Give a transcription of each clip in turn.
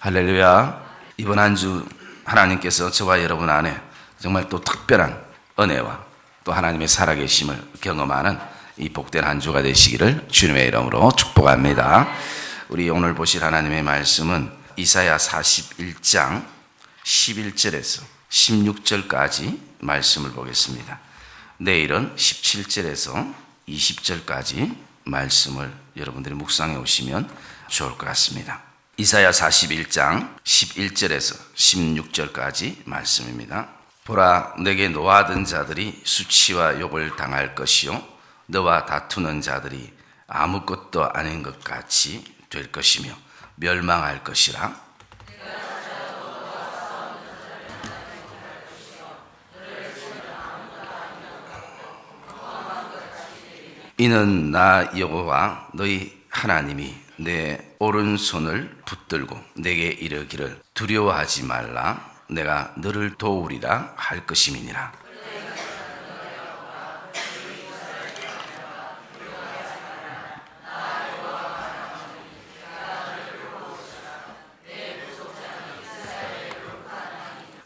할렐루야. 이번 한 주 하나님께서 저와 여러분 안에 정말 또 특별한 은혜와 또 하나님의 살아계심을 경험하는 이 복된 한 주가 되시기를 주님의 이름으로 축복합니다. 우리 오늘 보실 하나님의 말씀은 이사야 41장 11절에서 16절까지 말씀을 보겠습니다. 내일은 17절에서 20절까지 말씀을 여러분들이 묵상해 오시면 좋을 것 같습니다. 이사야 41장 11절에서 16절까지 말씀입니다. 보라, 내게 노하던 자들이 수치와 욕을 당할 것이요 너와 다투는 자들이 아무것도 아닌 것 같이 될 것이며 멸망할 것이라. 이는 나 여호와 너희 하나님이 내 오른손을 붙들고 내게 이르기를 두려워하지 말라, 내가 너를 도우리라 할 것임이니라.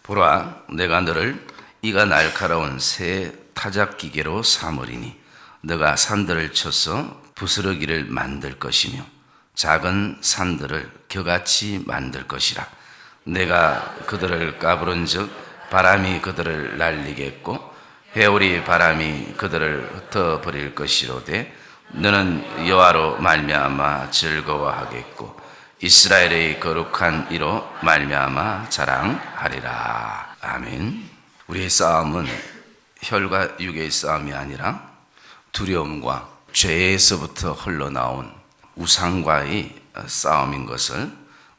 보라, 내가 너를 이가 날카로운 새 타작기계로 삼으리니 너가 산들을 쳐서 부스러기를 만들 것이며 작은 산들을 겨같이 만들 것이라. 내가 그들을 까부른즉 바람이 그들을 날리겠고 회오리 바람이 그들을 흩어버릴 것이로되 너는 여호와로 말미암아 즐거워하겠고 이스라엘의 거룩한 이로 말미암아 자랑하리라. 아멘. 우리의 싸움은 혈과 육의 싸움이 아니라 두려움과 죄에서부터 흘러나온 우상과의 싸움인 것을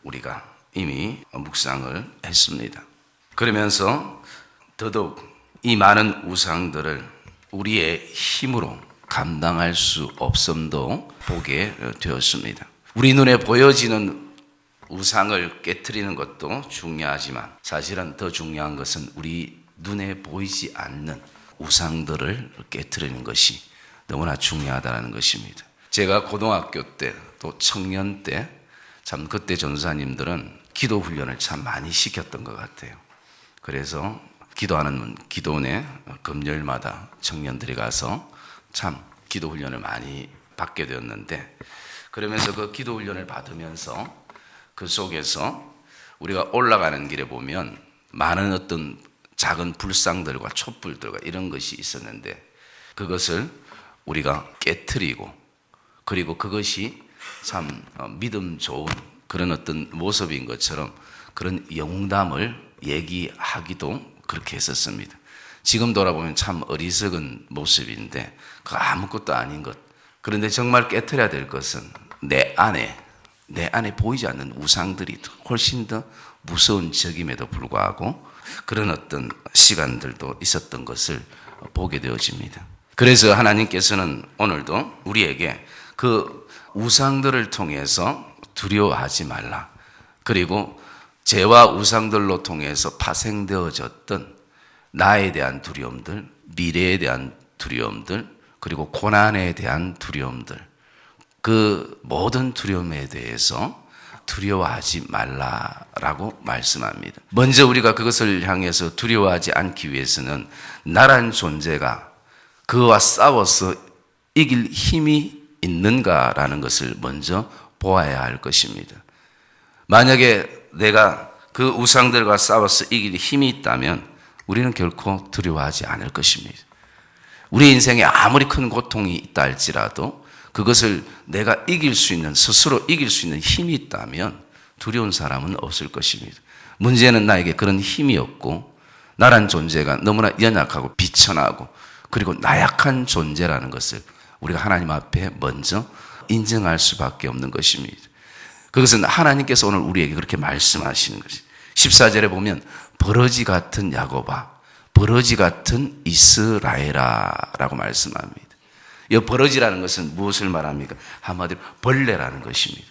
우리가 이미 묵상을 했습니다. 그러면서 더더욱 이 많은 우상들을 우리의 힘으로 감당할 수 없음도 보게 되었습니다. 우리 눈에 보여지는 우상을 깨트리는 것도 중요하지만 사실은 더 중요한 것은 우리 눈에 보이지 않는 우상들을 깨트리는 것이 너무나 중요하다는 것입니다. 제가 고등학교 때 또 청년 때 참 그때 전도사님들은 기도 훈련을 참 많이 시켰던 것 같아요. 그래서 기도하는 기도원에 금요일마다 청년들이 가서 참 기도 훈련을 많이 받게 되었는데, 그러면서 그 기도 훈련을 받으면서 그 속에서 우리가 올라가는 길에 보면 많은 어떤 작은 불상들과 촛불들과 이런 것이 있었는데 그것을 우리가 깨트리고, 그리고 그것이 참 믿음 좋은 그런 어떤 모습인 것처럼 그런 영담을 얘기하기도 그렇게 했었습니다. 지금 돌아보면 참 어리석은 모습인데 그 아무것도 아닌 것. 그런데 정말 깨트려야 될 것은 내 안에 보이지 않는 우상들이 훨씬 더 무서운 적임에도 불구하고 그런 어떤 시간들도 있었던 것을 보게 되어집니다. 그래서 하나님께서는 오늘도 우리에게 그 우상들을 통해서 두려워하지 말라. 그리고 죄와 우상들로 통해서 파생되어졌던 나에 대한 두려움들, 미래에 대한 두려움들, 그리고 고난에 대한 두려움들, 그 모든 두려움에 대해서 두려워하지 말라라고 말씀합니다. 먼저 우리가 그것을 향해서 두려워하지 않기 위해서는 나란 존재가 그와 싸워서 이길 힘이 있는가라는 것을 먼저 보아야 할 것입니다. 만약에 내가 그 우상들과 싸워서 이길 힘이 있다면 우리는 결코 두려워하지 않을 것입니다. 우리 인생에 아무리 큰 고통이 있다 할지라도 그것을 내가 이길 수 있는, 스스로 이길 수 있는 힘이 있다면 두려운 사람은 없을 것입니다. 문제는 나에게 그런 힘이 없고 나란 존재가 너무나 연약하고 비천하고 그리고 나약한 존재라는 것을 우리가 하나님 앞에 먼저 인정할 수밖에 없는 것입니다. 그것은 하나님께서 오늘 우리에게 그렇게 말씀하시는 것이 14절에 보면 버러지 같은 야곱아, 버러지 같은 이스라엘아 라고 말씀합니다. 이 버러지라는 것은 무엇을 말합니까? 한마디로 벌레라는 것입니다.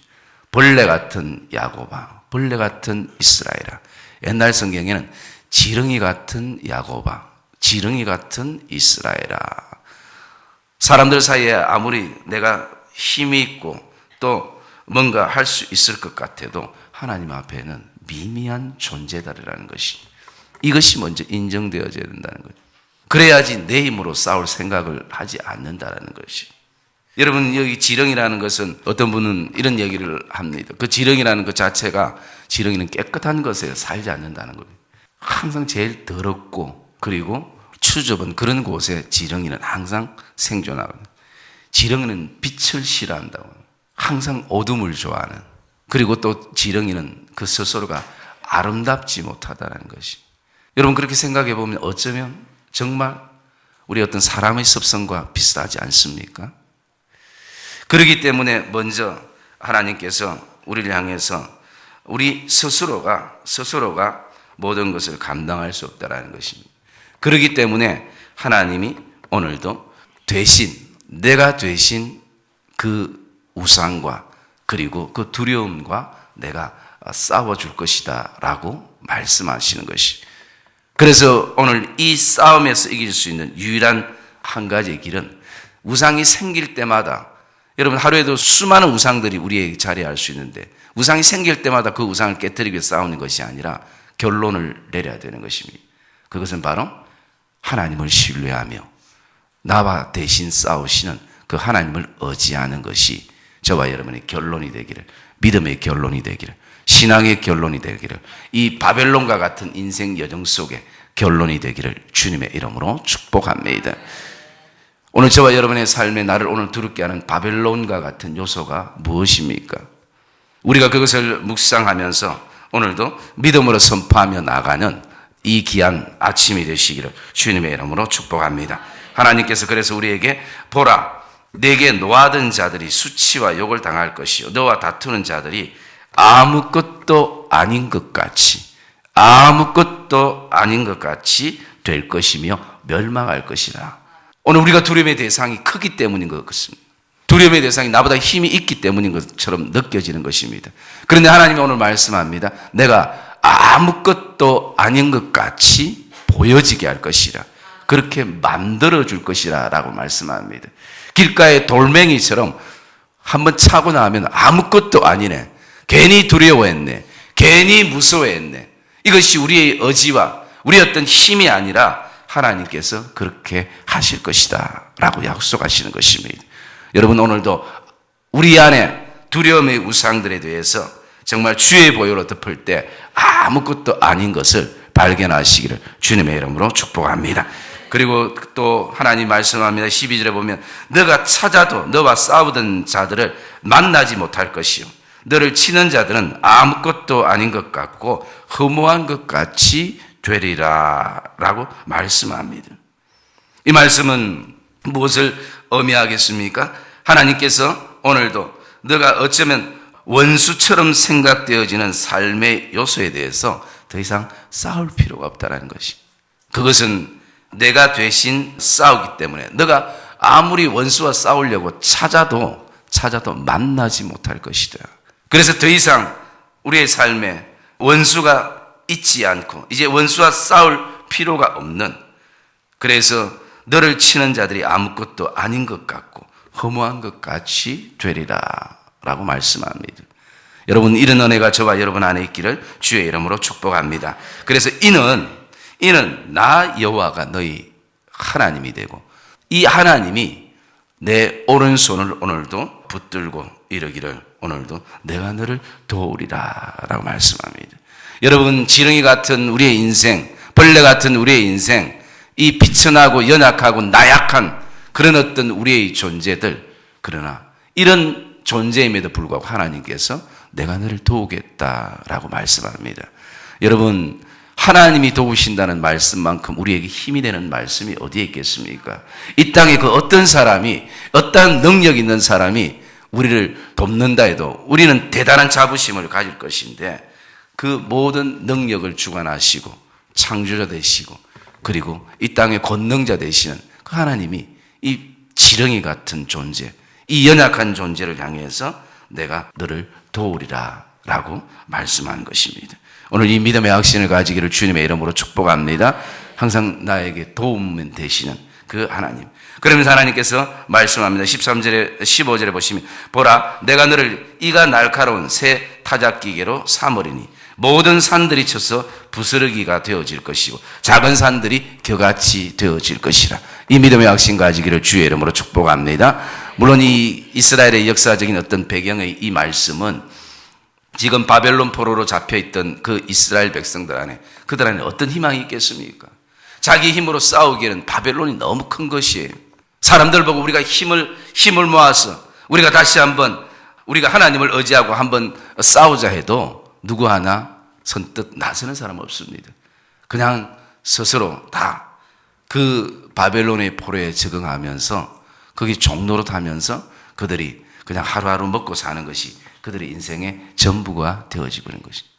벌레 같은 야곱아, 벌레 같은 이스라엘아. 옛날 성경에는 지렁이 같은 야곱아, 지렁이 같은 이스라엘아. 사람들 사이에 아무리 내가 힘이 있고 또 뭔가 할 수 있을 것 같아도 하나님 앞에는 미미한 존재다라는 것이, 이것이 먼저 인정되어져야 된다는 거예요. 그래야지 내 힘으로 싸울 생각을 하지 않는다라는 것이. 여러분, 여기 지렁이라는 것은 어떤 분은 이런 얘기를 합니다. 그 지렁이라는 것 자체가, 지렁이는 깨끗한 것에 살지 않는다는 거예요. 항상 제일 더럽고 그리고 추접은 그런 곳에 지렁이는 항상 생존하거든요. 지렁이는 빛을 싫어한다고, 항상 어둠을 좋아하는, 그리고 또 지렁이는 그 스스로가 아름답지 못하다는 것이. 여러분, 그렇게 생각해 보면 어쩌면 정말 우리 어떤 사람의 습성과 비슷하지 않습니까? 그렇기 때문에 먼저 하나님께서 우리를 향해서 우리 스스로가 모든 것을 감당할 수 없다는 것입니다. 그렇기 때문에 하나님이 오늘도 내가 대신 그 우상과 그리고 그 두려움과 내가 싸워줄 것이다 라고 말씀하시는 것이. 그래서 오늘 이 싸움에서 이길 수 있는 유일한 한 가지의 길은, 우상이 생길 때마다, 여러분 하루에도 수많은 우상들이 우리에게 자리할 수 있는데, 우상이 생길 때마다 그 우상을 깨뜨리기 위해 싸우는 것이 아니라 결론을 내려야 되는 것입니다. 그것은 바로 하나님을 신뢰하며 나와 대신 싸우시는 그 하나님을 의지하는 것이 저와 여러분의 결론이 되기를, 믿음의 결론이 되기를, 신앙의 결론이 되기를, 이 바벨론과 같은 인생 여정 속에 결론이 되기를 주님의 이름으로 축복합니다. 오늘 저와 여러분의 삶에 나를 오늘 두렵게 하는 바벨론과 같은 요소가 무엇입니까? 우리가 그것을 묵상하면서 오늘도 믿음으로 선포하며 나가는 이 귀한 아침이 되시기를 주님의 이름으로 축복합니다. 하나님께서 그래서 우리에게, 보라, 내게 노하던 자들이 수치와 욕을 당할 것이요, 너와 다투는 자들이 아무것도 아닌 것 같이 될 것이며 멸망할 것이라. 오늘 우리가 두려움의 대상이 크기 때문인 것 같습니다. 두려움의 대상이 나보다 힘이 있기 때문인 것처럼 느껴지는 것입니다. 그런데 하나님이 오늘 말씀합니다. 내가 아무것도 아닌 것 같이 보여지게 할 것이라, 그렇게 만들어줄 것이라 라고 말씀합니다. 길가의 돌멩이처럼 한번 차고 나면 아무것도 아니네, 괜히 두려워했네, 괜히 무서워했네, 이것이 우리의 의지와 우리의 어떤 힘이 아니라 하나님께서 그렇게 하실 것이다 라고 약속하시는 것입니다. 여러분, 오늘도 우리 안에 두려움의 우상들에 대해서 정말 주의 보혈로 덮을 때 아무것도 아닌 것을 발견하시기를 주님의 이름으로 축복합니다. 그리고 또 하나님 말씀합니다. 12절에 보면 너가 찾아도 너와 싸우던 자들을 만나지 못할 것이요, 너를 치는 자들은 아무것도 아닌 것 같고 허무한 것 같이 되리라 라고 말씀합니다. 이 말씀은 무엇을 의미하겠습니까? 하나님께서 오늘도 너가 어쩌면 원수처럼 생각되어지는 삶의 요소에 대해서 더 이상 싸울 필요가 없다는 것이, 그것은 내가 대신 싸우기 때문에 너가 아무리 원수와 싸우려고 찾아도 만나지 못할 것이다. 그래서 더 이상 우리의 삶에 원수가 있지 않고 이제 원수와 싸울 필요가 없는, 그래서 너를 치는 자들이 아무것도 아닌 것 같고 허무한 것 같이 되리라 라고 말씀합니다. 여러분, 이런 은혜가 저와 여러분 안에 있기를 주의 이름으로 축복합니다. 그래서 이는 나 여호와가 너희 하나님이 되고, 이 하나님이 내 오른손을 오늘도 붙들고 이르기를 오늘도 내가 너를 도우리라 라고 말씀합니다. 여러분, 지렁이 같은 우리의 인생, 벌레 같은 우리의 인생, 이 비천하고 연약하고 나약한 그런 어떤 우리의 존재들, 그러나 이런 존재임에도 불구하고 하나님께서 내가 너를 도우겠다라고 말씀합니다. 여러분, 하나님이 도우신다는 말씀만큼 우리에게 힘이 되는 말씀이 어디에 있겠습니까? 이 땅에 그 어떤 사람이, 어떤 능력 있는 사람이 우리를 돕는다 해도 우리는 대단한 자부심을 가질 것인데, 그 모든 능력을 주관하시고 창조자 되시고 그리고 이 땅의 권능자 되시는 그 하나님이 이 지렁이 같은 존재, 이 연약한 존재를 향해서 내가 너를 도우리라 라고 말씀한 것입니다. 오늘 이 믿음의 확신을 가지기를 주님의 이름으로 축복합니다. 항상 나에게 도움 되시는 그 하나님. 그러면서 하나님께서 말씀합니다. 13절에 15절에 보시면 보라 내가 너를 이가 날카로운 새 타작기계로 삼으리니 모든 산들이 쳐서 부스러기가 되어질 것이고 작은 산들이 겨같이 되어질 것이라. 이 믿음의 확신 가지기를 주의 이름으로 축복합니다. 물론 이 이스라엘의 역사적인 어떤 배경의 이 말씀은 지금 바벨론 포로로 잡혀있던 그 이스라엘 백성들 안에 그들 안에 어떤 희망이 있겠습니까? 자기 힘으로 싸우기에는 바벨론이 너무 큰 것이에요. 사람들 보고 우리가 힘을 모아서 우리가 다시 한번 우리가 하나님을 의지하고 한번 싸우자 해도 누구 하나 선뜻 나서는 사람 없습니다. 그냥 스스로 다 그 바벨론의 포로에 적응하면서 거기 종로로 타면서 그들이 그냥 하루하루 먹고 사는 것이 그들의 인생의 전부가 되어지고 있는 것입니다.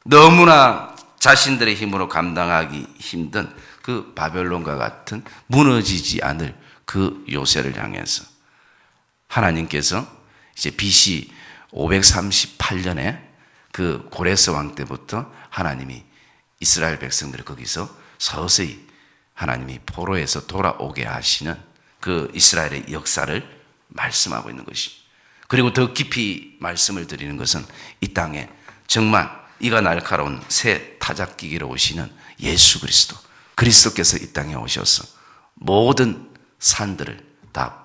너무나 자신들의 힘으로 감당하기 힘든 그 바벨론과 같은 무너지지 않을 그 요새를 향해서 하나님께서 이제 BC 538년에 그 고레스 왕 때부터 하나님이 이스라엘 백성들을 거기서 서서히 하나님이 포로에서 돌아오게 하시는 그 이스라엘의 역사를 말씀하고 있는 것입니다. 그리고 더 깊이 말씀을 드리는 것은 이 땅에 정말 이가 날카로운 새 타작기계로 오시는 예수 그리스도, 그리스도께서 이 땅에 오셔서 모든 산들을 다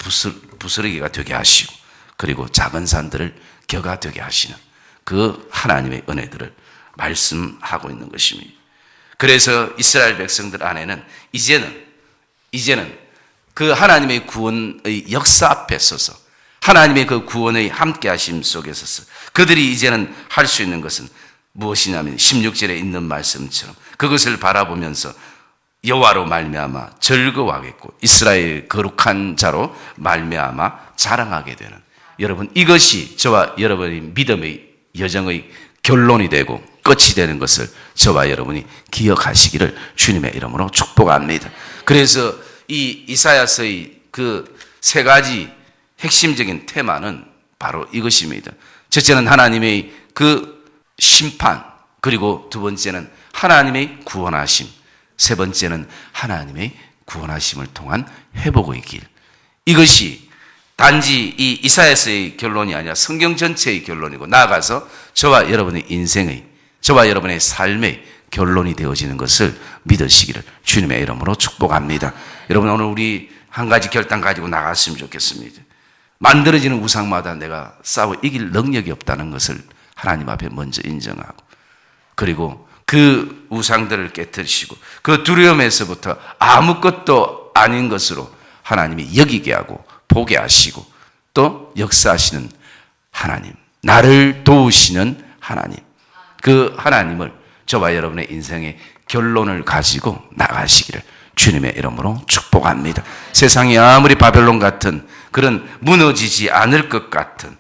부스러기가 되게 하시고 그리고 작은 산들을 겨가 되게 하시는 그 하나님의 은혜들을 말씀하고 있는 것입니다. 그래서 이스라엘 백성들 안에는 이제는 그 하나님의 구원의 역사 앞에 서서 하나님의 그 구원의 함께 하심 속에 서서 그들이 이제는 할 수 있는 것은 무엇이냐면 16절에 있는 말씀처럼 그것을 바라보면서 여호와로 말미암아 즐거워하겠고 이스라엘 거룩한 자로 말미암아 자랑하게 되는, 여러분 이것이 저와 여러분의 믿음의 여정의 결론이 되고 끝이 되는 것을 저와 여러분이 기억하시기를 주님의 이름으로 축복합니다. 그래서 이 이사야서의 그 세 가지 핵심적인 테마는 바로 이것입니다. 첫째는 하나님의 그 심판, 그리고 두 번째는 하나님의 구원하심, 세 번째는 하나님의 구원하심을 통한 회복의 길. 이것이 단지 이 이사야서의 결론이 아니라 성경 전체의 결론이고 나아가서 저와 여러분의 인생의, 저와 여러분의 삶의 결론이 되어지는 것을 믿으시기를 주님의 이름으로 축복합니다. 여러분 오늘 우리 한 가지 결단 가지고 나갔으면 좋겠습니다. 만들어지는 우상마다 내가 싸워 이길 능력이 없다는 것을 하나님 앞에 먼저 인정하고, 그리고 그 우상들을 깨뜨리시고 그 두려움에서부터 아무것도 아닌 것으로 하나님이 여기게 하고 보게 하시고 또 역사하시는 하나님, 나를 도우시는 하나님, 그 하나님을 저와 여러분의 인생의 결론을 가지고 나가시기를 주님의 이름으로 축복합니다. 세상이 아무리 바벨론 같은 그런 무너지지 않을 것 같은,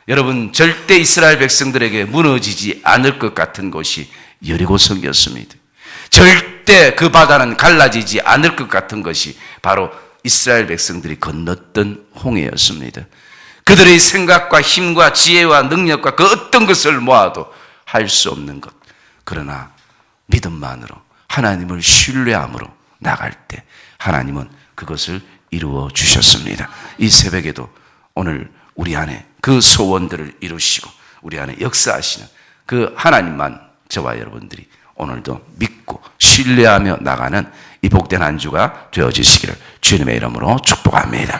여러분 절대 이스라엘 백성들에게 무너지지 않을 것 같은 곳이 여리고성이었습니다. 절대 그 바다는 갈라지지 않을 것 같은 것이 바로 이스라엘 백성들이 건넜던 홍해였습니다. 그들의 생각과 힘과 지혜와 능력과 그 어떤 것을 모아도 할 수 없는 것, 그러나 믿음만으로 하나님을 신뢰함으로 나갈 때 하나님은 그것을 이루어 주셨습니다. 이 새벽에도 오늘 우리 안에 그 소원들을 이루시고 우리 안에 역사하시는 그 하나님만 저와 여러분들이 오늘도 믿고 신뢰하며 나가는 이 복된 한 주가 되어지시기를 주님의 이름으로 축복합니다.